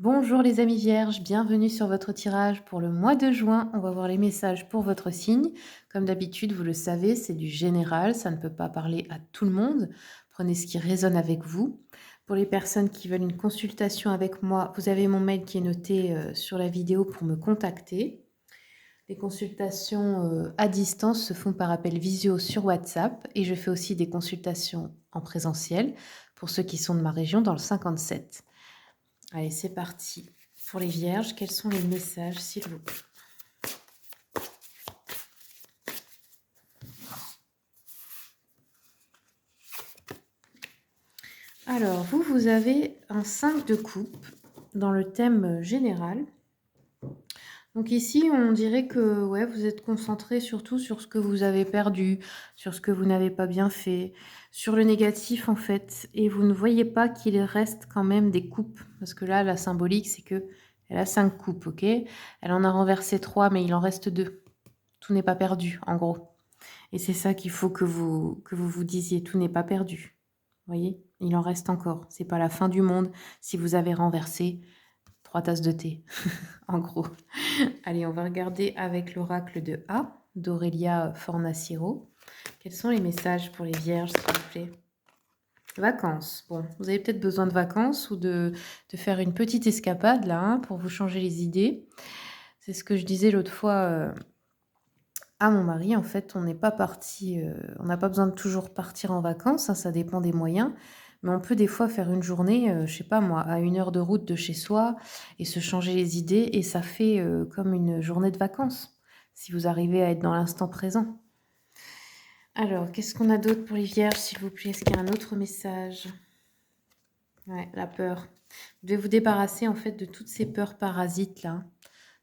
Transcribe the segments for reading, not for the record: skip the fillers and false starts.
Bonjour les amis vierges, bienvenue sur votre tirage pour le mois de juin. On va voir les messages pour votre signe. Comme d'habitude, vous le savez, c'est du général, ça ne peut pas parler à tout le monde. Prenez ce qui résonne avec vous. Pour les personnes qui veulent une consultation avec moi, vous avez mon mail qui est noté sur la vidéo pour me contacter. Les consultations à distance se font par appel visio sur WhatsApp et je fais aussi des consultations en présentiel pour ceux qui sont de ma région dans le 57. Allez, c'est parti. Pour les vierges, quels sont les messages, s'il vous plaît? Alors, vous avez un 5 de coupe dans le thème général. Donc ici, on dirait que ouais, vous êtes concentré surtout sur ce que vous avez perdu, sur ce que vous n'avez pas bien fait, sur le négatif en fait. Et vous ne voyez pas qu'il reste quand même des coupes. Parce que là, la symbolique, c'est que elle a 5 coupes, ok? Elle en a renversé 3, mais il en reste 2. Tout n'est pas perdu, en gros. Et c'est ça qu'il faut que vous disiez, tout n'est pas perdu. Vous voyez, il en reste encore. C'est pas la fin du monde si vous avez renversé 3 tasses de thé, en gros. Allez, on va regarder avec l'oracle de A, d'Aurélia Fornaciero. Quels sont les messages pour les vierges, s'il vous plaît? Vacances. Bon, vous avez peut-être besoin de vacances ou de faire une petite escapade, là, hein, pour vous changer les idées. C'est ce que je disais l'autre fois à mon mari. En fait, on n'est pas parti, on n'a pas besoin de toujours partir en vacances, hein, ça dépend des moyens. Mais on peut des fois faire une journée, je sais pas moi, à 1 heure de route de chez soi et se changer les idées et ça fait, comme une journée de vacances, si vous arrivez à être dans l'instant présent. Alors, qu'est-ce qu'on a d'autre pour les vierges, s'il vous plaît? Est-ce qu'il y a un autre message? Ouais, la peur. Vous devez vous débarrasser, en fait, de toutes ces peurs parasites là.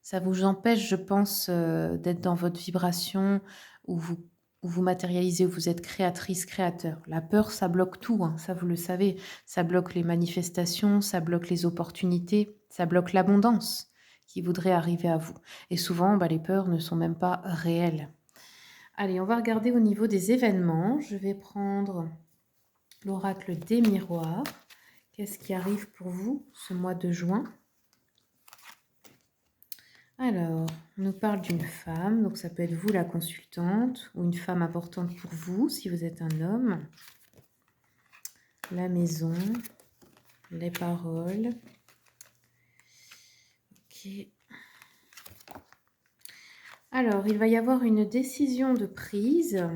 Ça vous empêche, je pense, d'être dans votre vibration où vous matérialisez, où vous êtes créatrice, créateur. La peur, ça bloque tout, hein, ça vous le savez. Ça bloque les manifestations, ça bloque les opportunités, ça bloque l'abondance qui voudrait arriver à vous. Et souvent, bah, les peurs ne sont même pas réelles. Allez, on va regarder au niveau des événements. Je vais prendre l'oracle des miroirs. Qu'est-ce qui arrive pour vous ce mois de juin? Alors, on nous parle d'une femme, donc ça peut être vous la consultante ou une femme importante pour vous si vous êtes un homme. La maison, les paroles. Ok. Alors, il va y avoir une décision de prise.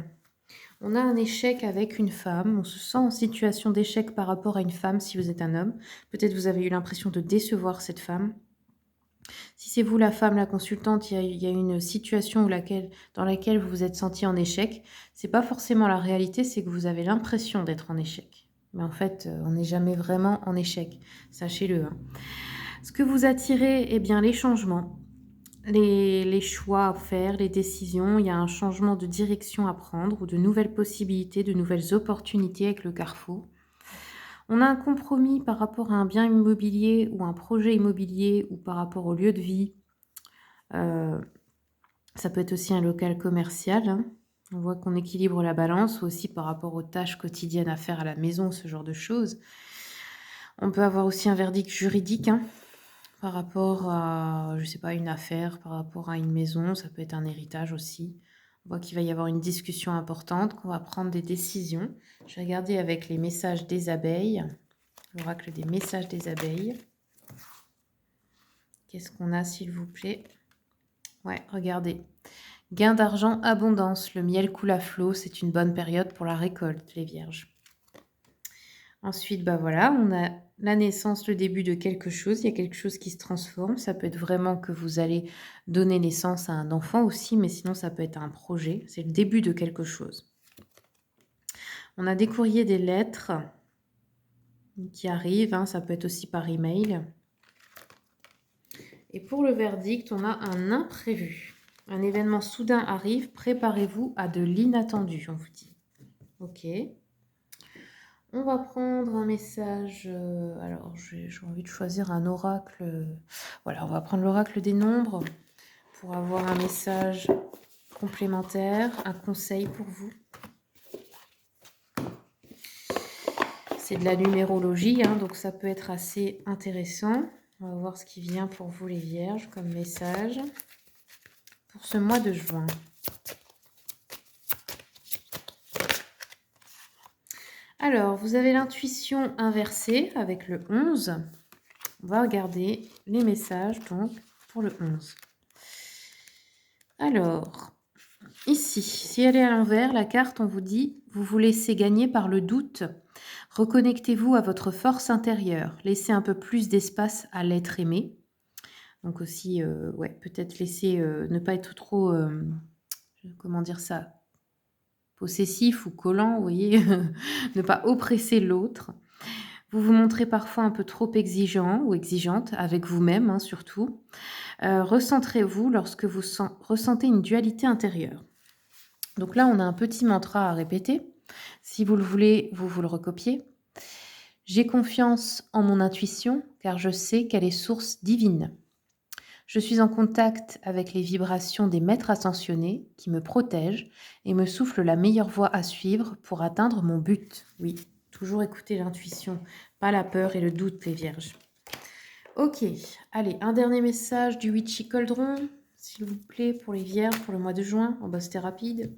On a un échec avec une femme. On se sent en situation d'échec par rapport à une femme si vous êtes un homme. Peut-être vous avez eu l'impression de décevoir cette femme. Si c'est vous la femme, la consultante, il y a une situation dans laquelle vous vous êtes senti en échec. C'est pas forcément la réalité, c'est que vous avez l'impression d'être en échec. Mais en fait, on n'est jamais vraiment en échec. Sachez-le, hein. Ce que vous attirez, eh bien, les changements, les choix à faire, les décisions. Il y a un changement de direction à prendre ou de nouvelles possibilités, de nouvelles opportunités avec le carrefour. On a un compromis par rapport à un bien immobilier ou un projet immobilier ou par rapport au lieu de vie. Ça peut être aussi un local commercial, hein. On voit qu'on équilibre la balance, ou aussi par rapport aux tâches quotidiennes à faire à la maison, ce genre de choses. On peut avoir aussi un verdict juridique, hein, par rapport à, je sais pas, une affaire, par rapport à une maison. Ça peut être un héritage aussi. On voit qu'il va y avoir une discussion importante, qu'on va prendre des décisions. Je vais regarder avec les messages des abeilles, l'oracle des messages des abeilles. Qu'est-ce qu'on a, s'il vous plaît? Ouais, regardez. Gain d'argent, abondance. Le miel coule à flot. C'est une bonne période pour la récolte, les vierges. Ensuite, bah voilà, on a la naissance, le début de quelque chose. Il y a quelque chose qui se transforme. Ça peut être vraiment que vous allez donner naissance à un enfant aussi, mais sinon, ça peut être un projet. C'est le début de quelque chose. On a des courriers, des lettres qui arrivent, hein. Ça peut être aussi par email. Et pour le verdict, on a un imprévu. Un événement soudain arrive, préparez-vous à de l'inattendu, on vous dit. Ok. On va prendre un message. Alors, j'ai envie de choisir un oracle. Voilà, on va prendre l'oracle des nombres pour avoir un message complémentaire, un conseil pour vous. C'est de la numérologie, hein, donc ça peut être assez intéressant. On va voir ce qui vient pour vous les vierges comme message pour ce mois de juin. Alors, vous avez l'intuition inversée avec le 11. On va regarder les messages donc pour le 11. Alors, ici, si elle est à l'envers, la carte, on vous dit, vous vous laissez gagner par le doute. Reconnectez-vous à votre force intérieure. Laissez un peu plus d'espace à l'être aimé. Donc aussi, ouais, peut-être laisser, ne pas être trop, comment dire ça, possessif ou collant, vous voyez, ne pas oppresser l'autre. Vous vous montrez parfois un peu trop exigeant ou exigeante avec vous-même, hein, surtout. Recentrez-vous lorsque vous ressentez une dualité intérieure. Donc là, on a un petit mantra à répéter. Si vous le voulez, vous le recopiez. J'ai confiance en mon intuition car je sais qu'elle est source divine. Je suis en contact avec les vibrations des maîtres ascensionnés qui me protègent et me soufflent la meilleure voie à suivre pour atteindre mon but. Oui, toujours écouter l'intuition, pas la peur et le doute, les vierges. Ok, allez, un dernier message du Witchy Cauldron, s'il vous plaît, pour les vierges, pour le mois de juin. Oh bah, c'était rapide.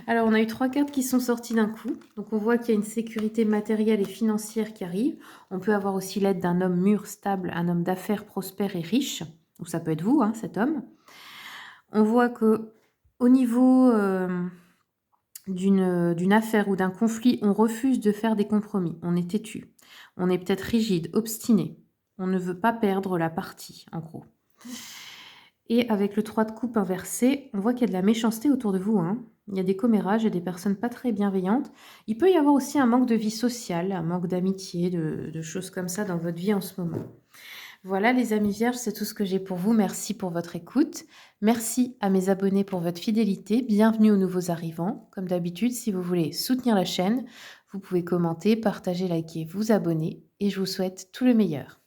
Alors, on a eu 3 cartes qui sont sorties d'un coup. Donc, on voit qu'il y a une sécurité matérielle et financière qui arrive. On peut avoir aussi l'aide d'un homme mûr, stable, un homme d'affaires prospère et riche. Ou ça peut être vous, hein, cet homme. On voit que au niveau d'une affaire ou d'un conflit, on refuse de faire des compromis. On est têtu. On est peut-être rigide, obstiné. On ne veut pas perdre la partie, en gros. Et avec le 3 de coupe inversé, on voit qu'il y a de la méchanceté autour de vous, hein. Il y a des commérages et des personnes pas très bienveillantes. Il peut y avoir aussi un manque de vie sociale, un manque d'amitié, de choses comme ça dans votre vie en ce moment. Voilà les amis vierges, c'est tout ce que j'ai pour vous. Merci pour votre écoute. Merci à mes abonnés pour votre fidélité. Bienvenue aux nouveaux arrivants. Comme d'habitude, si vous voulez soutenir la chaîne, vous pouvez commenter, partager, liker, vous abonner. Et je vous souhaite tout le meilleur.